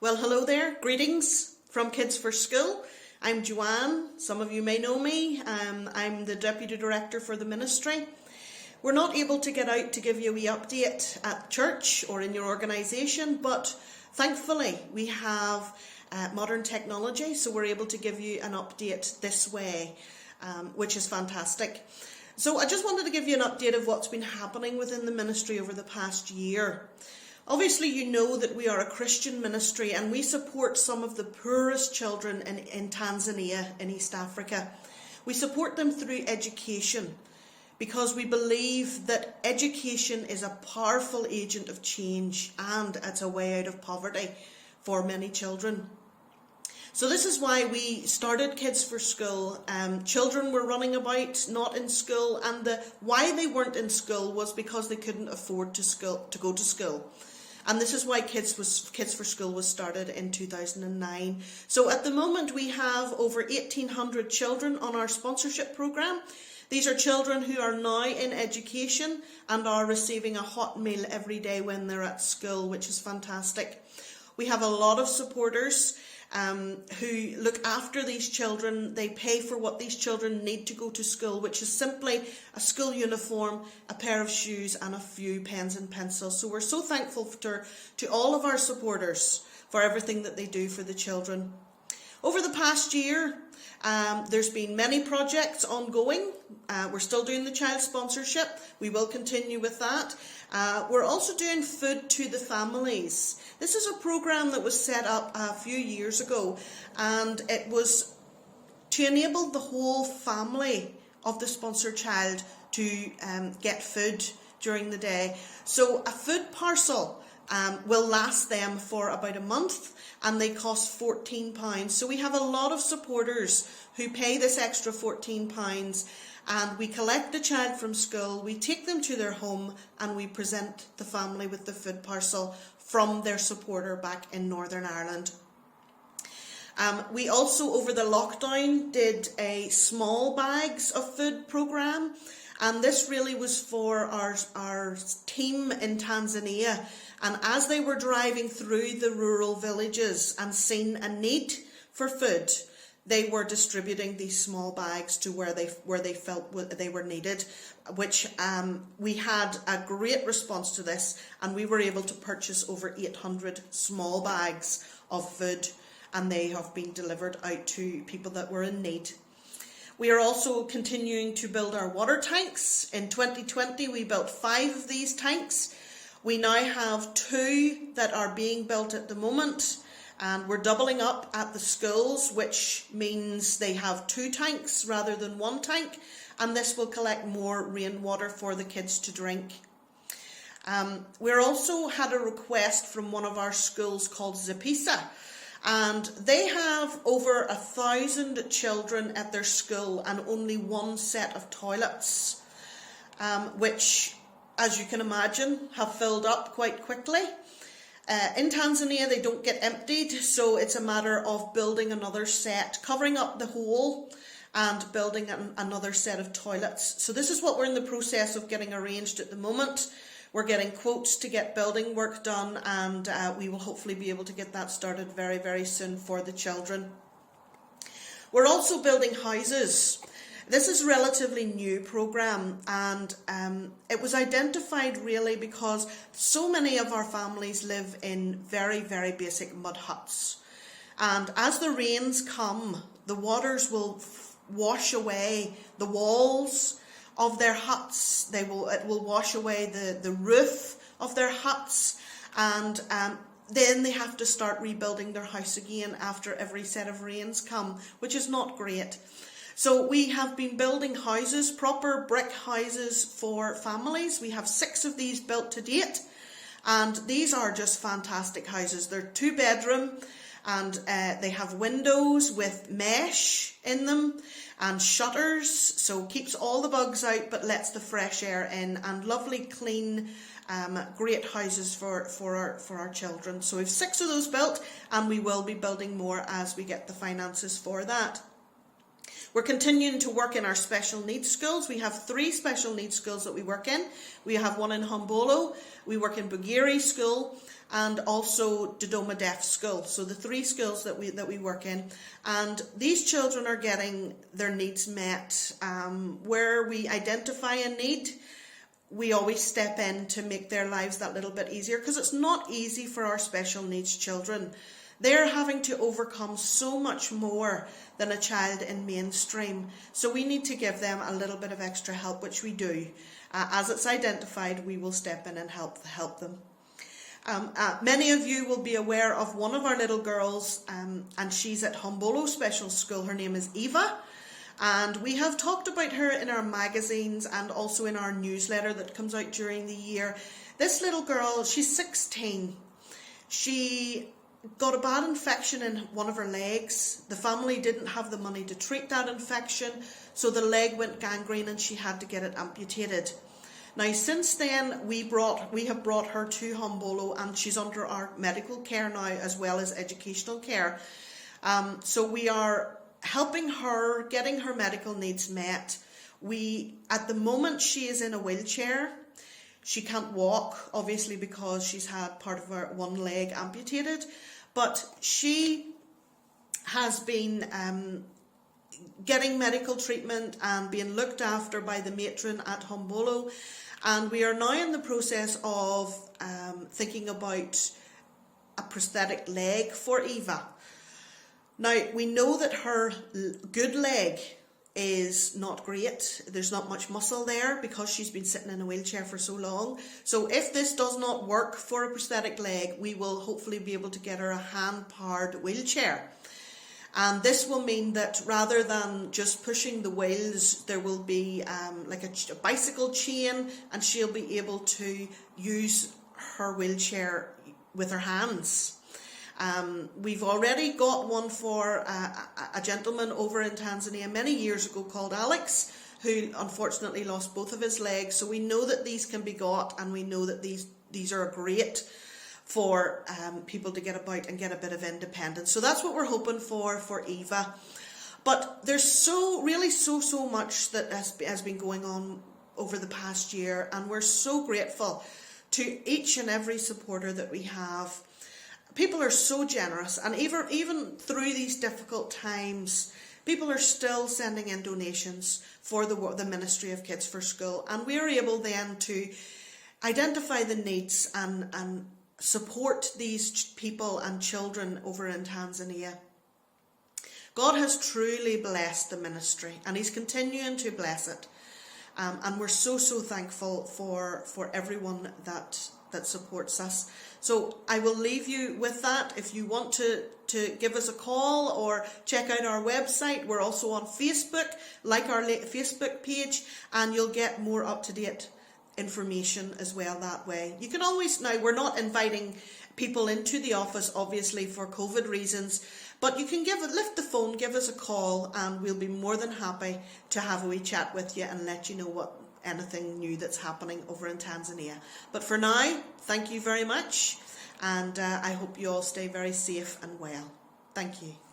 Well, hello there. Greetings from Kids4School. I'm Joanne. Some of you may know me. I'm the Deputy Director for the ministry. We're not able to get out to give you a wee update at church or in your organisation, but thankfully we have modern technology, so we're able to give you an update this way, which is fantastic. So I just wanted to give you an update of what's been happening within the ministry over the past year. Obviously, you know that we are a Christian ministry and we support some of the poorest children in Tanzania, in East Africa. We support them through education because we believe that education is a powerful agent of change and it's a way out of poverty for many children. So this is why we started Kids4School. Children were running about, not in school, and why they weren't in school was because they couldn't afford to go to school. And this is why Kids4School was started in 2009. So at the moment we have over 1,800 children on our sponsorship programme. These are children who are now in education and are receiving a hot meal every day when they're at school, which is fantastic. We have a lot of supporters who look after these children. They pay for what these children need to go to school, which is simply a school uniform, a pair of shoes and a few pens and pencils. So we're so thankful to all of our supporters for everything that they do for the children. Over the past year, there's been many projects ongoing. We're still doing the child sponsorship. We will continue with that. We're also doing food to the families. This is a programme that was set up a few years ago, and it was to enable the whole family of the sponsored child to get food during the day. So a food parcel will last them for about a month, and they cost £14. So we have a lot of supporters who pay this extra £14, and we collect the child from school, we take them to their home, and we present the family with the food parcel from their supporter back in Northern Ireland. We also, over the lockdown, did a small bags of food programme, and this really was for our team in Tanzania. And as they were driving through the rural villages and seen a need for food, they were distributing these small bags to where they felt they were needed, which we had a great response to this, and we were able to purchase over 800 small bags of food, and they have been delivered out to people that were in need. We are also continuing to build our water tanks. In 2020 we built 5 of these tanks. We now have 2 that are being built at the moment, and we're doubling up at the schools, which means they have 2 tanks rather than 1 tank, and this will collect more rainwater for the kids to drink. We're also had a request from one of our schools called Zapisa, and they have over 1,000 children at their school and only 1 set of toilets, which, as you can imagine, have filled up quite quickly. In Tanzania they don't get emptied, so it's a matter of building another set, covering up the hole and building another set of toilets. So this is what we're in the process of getting arranged at the moment. We're getting quotes to get building work done, and we will hopefully be able to get that started very, very soon for the children. We're also building houses. This is a relatively new programme, and it was identified really because so many of our families live in very, very basic mud huts. And as the rains come, the waters will wash away the walls of their huts. It will wash away the roof of their huts, and then they have to start rebuilding their house again after every set of rains come, which is not great. So we have been building houses, proper brick houses for families. We have 6 of these built to date, and these are just fantastic houses. They're 2-bedroom, and they have windows with mesh in them and shutters, so keeps all the bugs out but lets the fresh air in, and lovely, clean, great houses for our children. So we have 6 of those built, and we will be building more as we get the finances for that. We're continuing to work in our special needs schools. We have 3 special needs schools that we work in. We have one in Humbolo, we work in Bugiri School, and also Dodoma Deaf School. So the 3 schools that we work in. And these children are getting their needs met. Where we identify a need, we always step in to make their lives that little bit easier, because it's not easy for our special needs children. They're having to overcome so much more than a child in mainstream. So we need to give them a little bit of extra help, which we do. As it's identified, we will step in and help them. Many of you will be aware of one of our little girls, and she's at Humbolo Special School. Her name is Eva. And we have talked about her in our magazines and also in our newsletter that comes out during the year. This little girl, she's 16. She got a bad infection in one of her legs. The family didn't have the money to treat that infection, so the leg went gangrene and she had to get it amputated. Now, since then, we have brought her to Humbolo, and she's under our medical care now as well as educational care. So we are helping her, getting her medical needs met. At the moment, she is in a wheelchair. She can't walk, obviously, because she's had part of her one leg amputated. But she has been getting medical treatment and being looked after by the matron at Humbolo. And we are now in the process of thinking about a prosthetic leg for Eva. Now, we know that her good leg is not great. There's not much muscle there because she's been sitting in a wheelchair for so long. So if this does not work for a prosthetic leg, we will hopefully be able to get her a hand-powered wheelchair. And this will mean that rather than just pushing the wheels, there will be like a bicycle chain, and she'll be able to use her wheelchair with her hands. We've already got one for a gentleman over in Tanzania many years ago called Alex, who unfortunately lost both of his legs. So we know that these can be got, and we know that these are great for people to get about and get a bit of independence. So that's what we're hoping for Eva. But there's so much that has been going on over the past year, and we're so grateful to each and every supporter that we have. People are so generous, and even through these difficult times, people are still sending in donations for the ministry of Kids for School, and we are able then to identify the needs and support these people and children over in Tanzania. God has truly blessed the ministry, and He's continuing to bless it, and we're so thankful for everyone that supports us. So I will leave you with that. If you want to give us a call or check out our website, we're also on Facebook. Like our Facebook page, and you'll get more up-to-date information as well that way. You can always, now we're not inviting people into the office obviously for COVID reasons, but you can lift the phone, give us a call, and we'll be more than happy to have a wee chat with you and let you know anything new that's happening over in Tanzania. But for now, thank you very much, and I hope you all stay very safe and well. Thank you.